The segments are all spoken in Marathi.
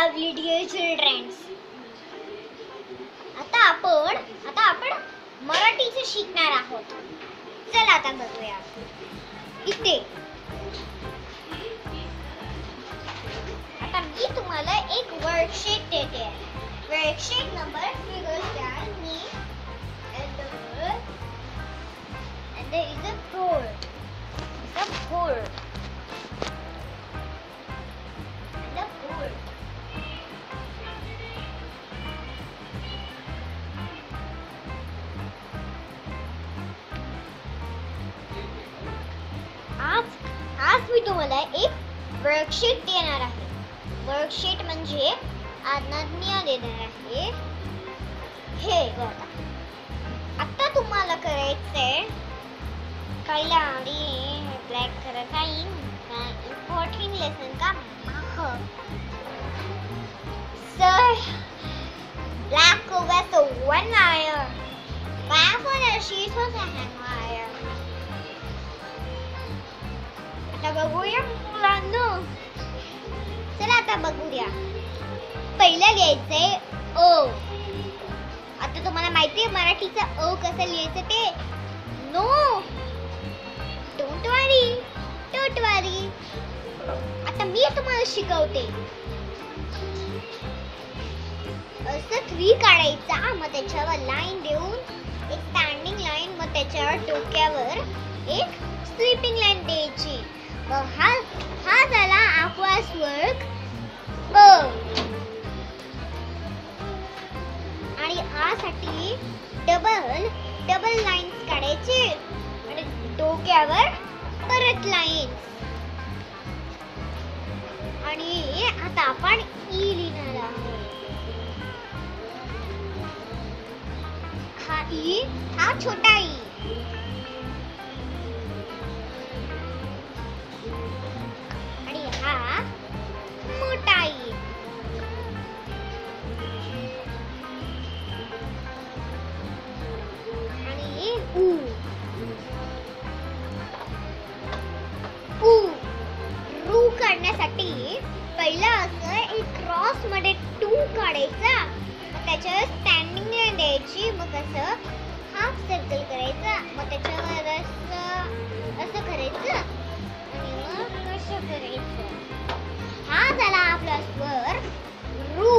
lovely dear children. आता आपण मराठीचे शिकणार आहोत. चला आता बघूया. इथे आता मी तुम्हाला एक वर्कशीट देते. Worksheet number figures down me and there is a board. It's a board. आज मी तुम्हाला एक वर्कशीट देणार आहे. वर्कशीट म्हणजे आज्ञा देणार आहे. हे बघा. आता तुम्हाला करायचंय पहिला आणि ब्लॅक कलर काही इम्पॉर्टंट लेसन का sir black over the one wire. Black on a sheet was a hand wire. आता बघूया मुलांनो. चला आता बघूया. पहिलं लिहायचंय अ. आता तुम्हाला माहितीये मराठीचं अ कसं लिहायचं ते? नो डोंट वरी. आता मी तुम्हाला शिकवते. असं थ्री काढायचा, मग त्याच्यावर लाईन देऊन एक स्टँडिंग लाईन, मग त्याच्यावर डोक्यावर एक स्लीपिंग लाईन द्यायची. मग हा झाला आपला वर्क अ. आणि आ साठी डबल लाईन्स काढायचे आणि डोक्यावर परत लाईन्स. आणि आता आपण ई लिहिणार आहोत. हा छोटा ई. आणि हा मोठा ई. आणि ऊ. रू काढण्यासाठी पहिला असं एक क्रॉस मध्ये टू काढायचा, त्याच्यावर स्टँडिंग लाईन द्यायची, मग असं हाफ सर्कल करायचा, मग त्याच्यावर असं करायचं आणि मग कसं करायचं. हा झाला आपला स्वर रू.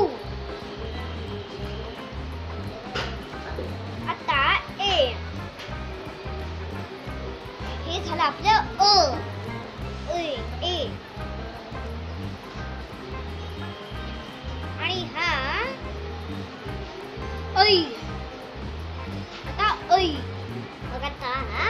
आता ए. हे झालं आपलं अ. ए. आणि हा ऐ. आता ऐ. बघा आता हा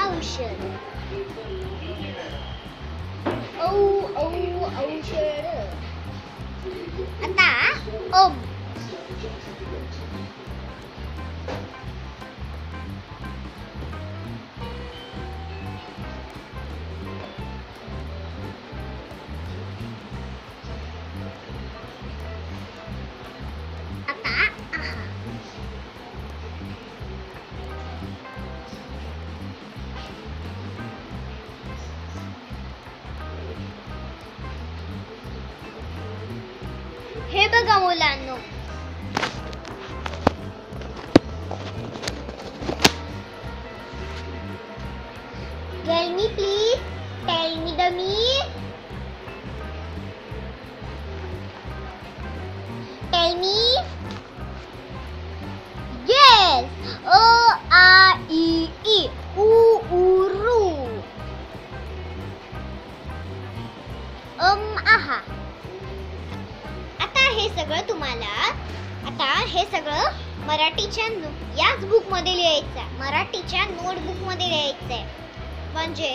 औषध. औषध. आता हे बघा मुलांनो. Tell me please. Tell me the me. Tell me. Yes. A-I-E-E. U-U-Ru. आहा. हे सगळं मराठीच्या याच बुक मध्ये लिहायचं. मराठीच्या नोटबुक मध्ये लिहायचंय. म्हणजे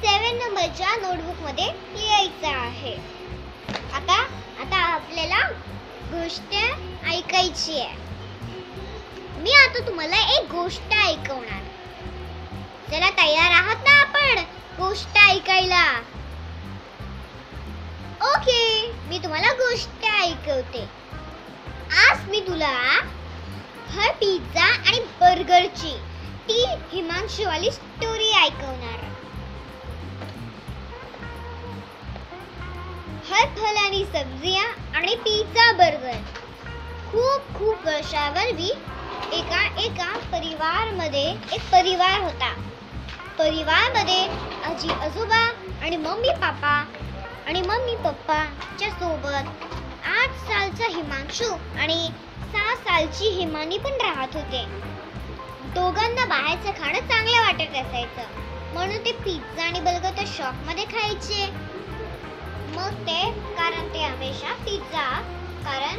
7 नंबरच्या नोटबुक मध्ये लिहायचं आहे. आता आपल्याला गोष्ट ऐकायची आहे. मी आता तुम्हाला एक गोष्ट ऐकवणार. चला तयार आहात ना आपण गोष्ट ऐकायला? मी तुम्हाला गोष्ट ऐकवते. आज मी तुला हर पिझ्झा आणि बर्गरची ती हिमांशूवाली स्टोरी ऐकवणार. हर फल आणि सब्जिया आणि पिझ्झा बर्गर. खूप वर्षापूर्वी एका परिवारामध्ये एक परिवार होता. परिवारामध्ये आजी आजोबा आणि मम्मी पप्पाच्या सोबत 8 सालचा हिमांशू आणि 6 सालची हिमानी पण राहत होते. दोघांना बाहेरचं खाणं चांगलं वाटत असायचं, म्हणून ते पिझ्झा आणि बर्गर त्या शॉपमध्ये खायचे. मग ते हमेशा पिझ्झा कारण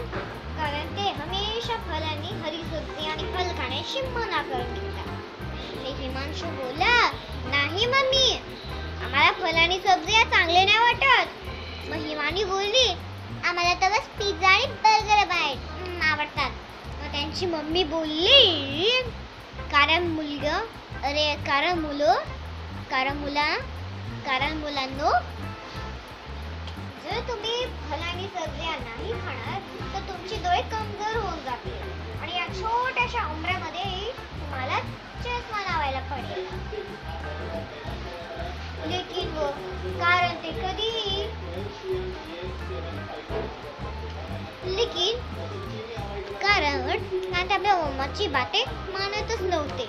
ते हमेशा फल आणि हरी सब्जी आणि फल खाण्याची मना करून देतात. हिमांशू बोला, नाही मम्मी, आम्हाला फल आणि सब्जी चांगले नाही वाटत. मग हिमानी बोलली, आम्हाला तर बस पिझ्झा आणि बर्गर आवडतात. मग त्यांची मम्मी बोलली, कारण मुलांनो, जर तुम्ही फल आणि सब्जिया नाही खाणार तर तुमचे डोळे कमजोर होऊन जातील आणि या छोट्याशा उमऱ्यामध्ये तुम्हाला चष्मा लावायला पडेल. कारण ते आपल्या मम्माची बाते मानतच नव्हते.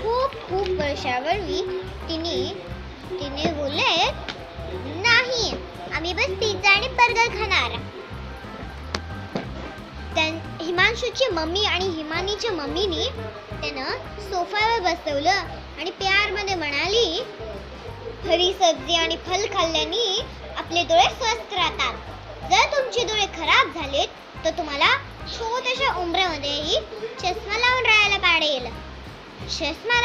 खूप वर्षापूर्वी तिने बोलले, नाही, आम्ही बस पिझ्झा आणि बर्गर खाणार. हिमांशूची मम्मी आणि हिमानीच्या मम्मीनी त्यानं सोफ्यावर बसवलं आणि प्यारमध्ये म्हणाली, हरी सब्जी आणि फल खाल्ल्याने आपले डोळे स्वस्थ राहतात. जर तुमचे डोळे खराब झालेत तर तुम्हाला छोट्याशा उमऱ्यामध्येही चष्मा लावून राहायला पडेल. चष्मा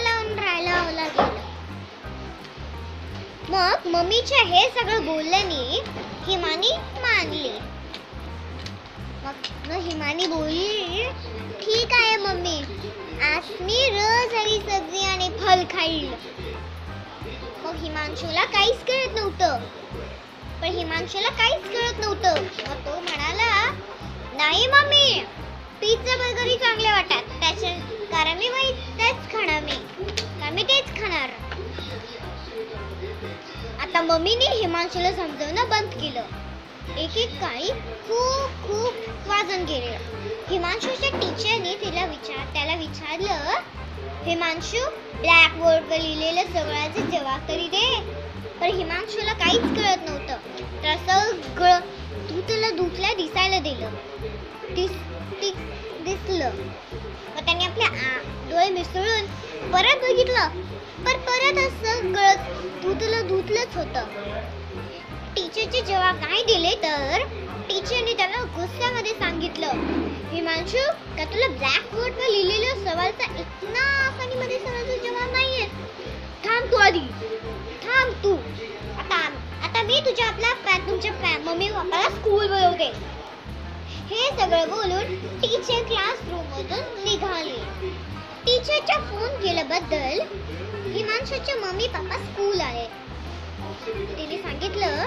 लावून राहायला लागेल. मग मम्मीच्या हे सगळं बोलल्याने हिमानी मानली. मग हिमानी बोलली, ठीक आहे मम्मी, आज मी रोज हरी सब्जी आणि फल खाईल. मग हिमांशूला काहीच कळत नव्हतं. मग तो म्हणाला, नाही मम्मी, पिझ्झा बर्गरही चांगले वाटतात, कारण मी तेच खाणार. आता मम्मीने हिमांशूला समजवणं बंद केलं. एक काळी खूप वाजन गेले. हिमांशूच्या टीचरने त्याला विचारलं, हिमांशू, ब्लॅकबोर्डवर लिहिलेलं सगळ्याचे जवाब तरी दे. पण हिमांशूला काहीच कळत नव्हतं. तर सगळं धुतल्या दिसायला दिसलं. मग त्याने आपल्या डोळे मिसळून परत बघितलं, पण परत सगळं धुतलंच होतं. टीचरचे जवाब नाही दिले तर टीचरने त्याला गुस्स्यामध्ये सांगितलं, हिमांशू, का तुला ब्लॅकबोर्डवर लिहिलेल्या सवालचा इतना आसानीमध्ये सवालचा जवाब नाहीये. थांब तू. आता मी तुमच्या मम्मी पप्पाला स्कूल बोलवते. हे सगळं बोलून टीचर क्लासरूम मधून निघाले. टीचरच्या फोन केल्याबद्दल हिमांशूचे मम्मी पप्पा स्कूल आले. तिने सांगितलं,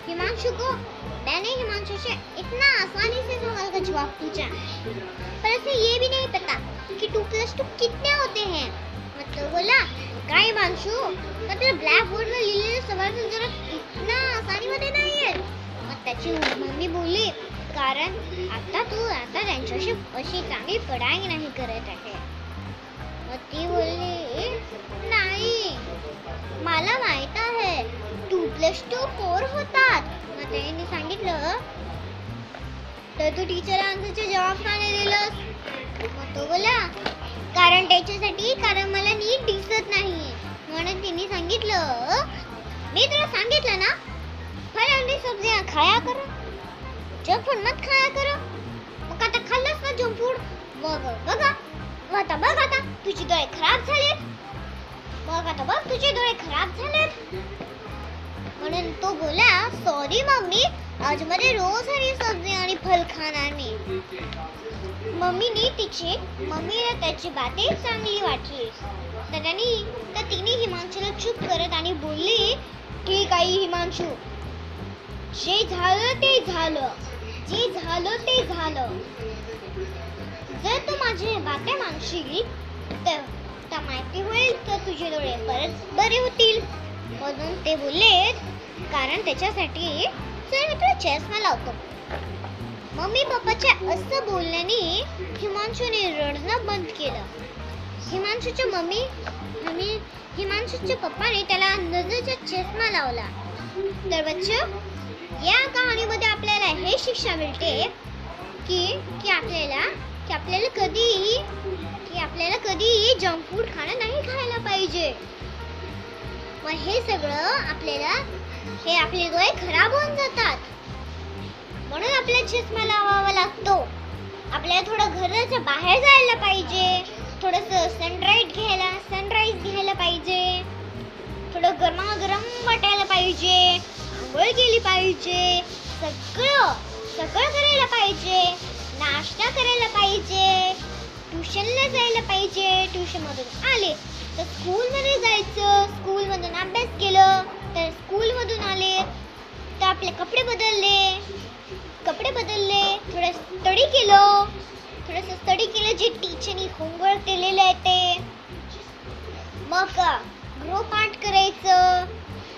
हिमांशु को मैंने हिमांशु से इतना आसानी से सवाल का जवाब पूछा, पर उसे ये भी नहीं पता कि 2+2 कितने होते हैं. मतलब बोला, काय हिमांशु, मतलब ब्लॅक बोर्ड वर लिहिलेले सवाल जरा इतना आसानीमध्ये नाहीये. मग त्याची मम्मी बोलली, कारण आता त्यांच्याशी अशी चांगली पढाई नाही करत आहे. मग ती बोलली, नाही, मला माहित आहे 2+2 4 होतात. मग त्यांनी सांगितलं, तर तू टीचर आन्सरचे जवाब का नाही दिलंस. मग तो बोला, कारण मला नीट दिसत नाही. म्हणून तिने सांगितलं, मी तुला सांगितलं ना, फल आणि सब्जियां खाया करो, जंक फूड मत खाया करो. मग आता खाल्लंस ना जंक फूड, मग बघा आता तुझे डोळे खराब झालेत. म्हणून तो बोला, सॉरी मम्मी, आज मध्ये रोज हरी सब्जी आणि फल खाणार मी. मम्मीला त्याची बाते चांगली वाटली. तर तिने हिमांशूला चूप करत आणि बोलली, ठीक आहे हिमांशू, जे झालं ते झालं, जे झालं ते झालं. जर तू माझे बाते मानशील तर माहिती होईल तर तुझे डोळे परत बरे होतील. म्हणून ते बोललेत, कारण त्याच्यासाठी चल मी तुला चष्मा लावतो. मम्मी पप्पाच्या असं बोलण्याने हिमांशूने रडणं बंद केलं. हिमांशूच्या पप्पाने त्याला नजरेचा चष्मा लावला. तर बच्चो, या कहाणीमध्ये आपल्याला हे शिक्षा मिळते की आपल्याला कधीही जंक फूड खाणं नाही खायला पाहिजे. मग हे सगळं आपले डोळे खराब होऊन जातात. म्हणून आपल्याला चष्मा लावावा लागतो. आपल्याला थोडं घराच्या बाहेर जायला पाहिजे, थोडंसं सनराईज घ्यायला पाहिजे, थोडं गरमागरम वाटायला पाहिजे, आंघोळ केली पाहिजे, सगळं करायला पाहिजे, नाश्ता करायला पाहिजे, ट्युशनला जायला पाहिजे, ट्युशनमधून आले तर स्कूलमध्ये जायचं, स्कूलमधून अभ्यास केलं तर स्कूलमधून आले तर आपले कपडे बदलले, थोडं स्टडी केलं जे टीचरनी होमवर्क दिलेलं आहे ते. मग गृहपाठ करायचं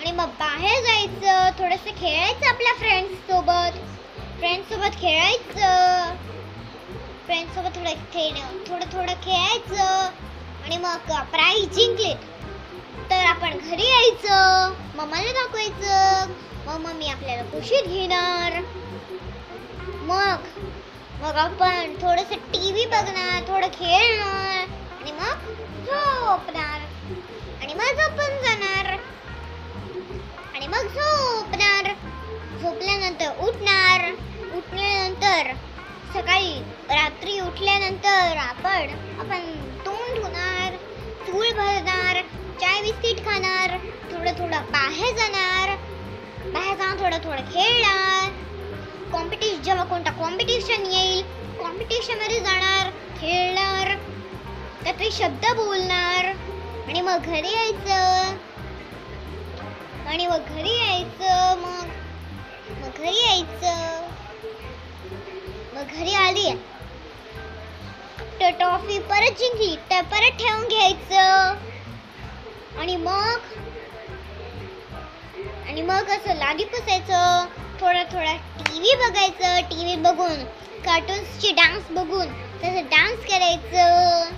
आणि मग बाहेर जायचं, थोडंसं खेळायचं आपल्या फ्रेंड्ससोबत खेळायचं, थोडं खेळायचं आणि मग प्राइज जिंकले तर आपण घरी यायचं, मम्माला दाखवायचं, मग मम्मी आपल्याला खुशीत घेणार. मग आपण थोडंसं टीव्ही बघणार, थोडं खेळणार आणि मग झोपणार आणि मग झोपून जाणार आणि मग झोपल्यानंतर उठल्यानंतर सकाळी रात्री उठल्यानंतर आपण तोंड धुणार, चूल भरणार, चाय बिस्किट खाणार, थोडं बाहेर जाऊन थोडं खेळणार. जेव्हा कोणता कॉम्पिटिशन येईल कॉम्पिटिशन मध्ये जाणार, खेळणार, काहीतरी शब्द बोलणार आणि मग घरी यायचं. मग घरी आली तर टॉफी परत जिंकली तर परत ठेवून घ्यायचं आणि मग असं लादी पुसायचं, थोडा टीव्ही बघायचं, टीव्ही बघून कार्टून्सचे डान्स बघून तसं डान्स करायचं.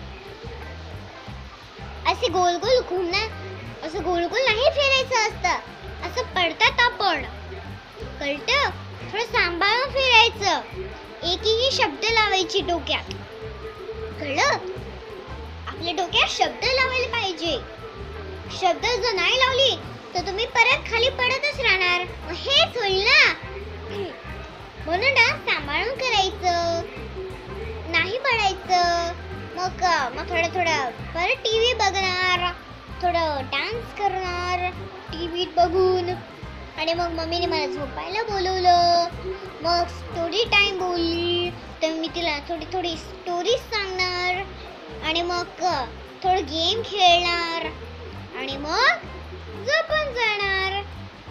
असे गोल गोल नाही फिरायचं असतं, असं पडतात आपण, कळतं? थोडं सांभाळून फिरायचं, एकही शब्द लावायची डोक्यात, कळलं? आपल्या डोक्यात शब्द लावायला पाहिजे. शब्द जर नाही लावली तर तुम्ही परत खाली पडतच राहणार. हेच होईल ना. म्हणून सांभाळून करायचं, नाही पडायचं. मग थोडं परत टीव्ही बघणार, थोडं डान्स करणार टीव्हीत बघून आणि मग मम्मीने मला झोपायला बोलवलं. मग स्टोरी टाइम बोलली तर मी तिला थोडी स्टोरी सांगणार आणि मग थोडं गेम खेळणार आणि मग झोपून जाणार.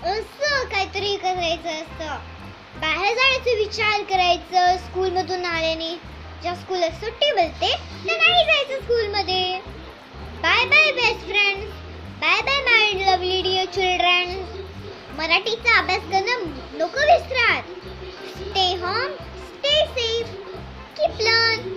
असं काहीतरी करायचं असतं. बाहेर जाण्याचा विचार करायचं. स्कूलमधून आल्याने ज्या स्कूलला सुट्टी मिळते तर नाही जायचं स्कूलमध्ये. Bye bye best friends, bye bye my lovely dear children. मराठीचा अभ्यास करणं नको विसरा. Stay home, stay safe, keep learn.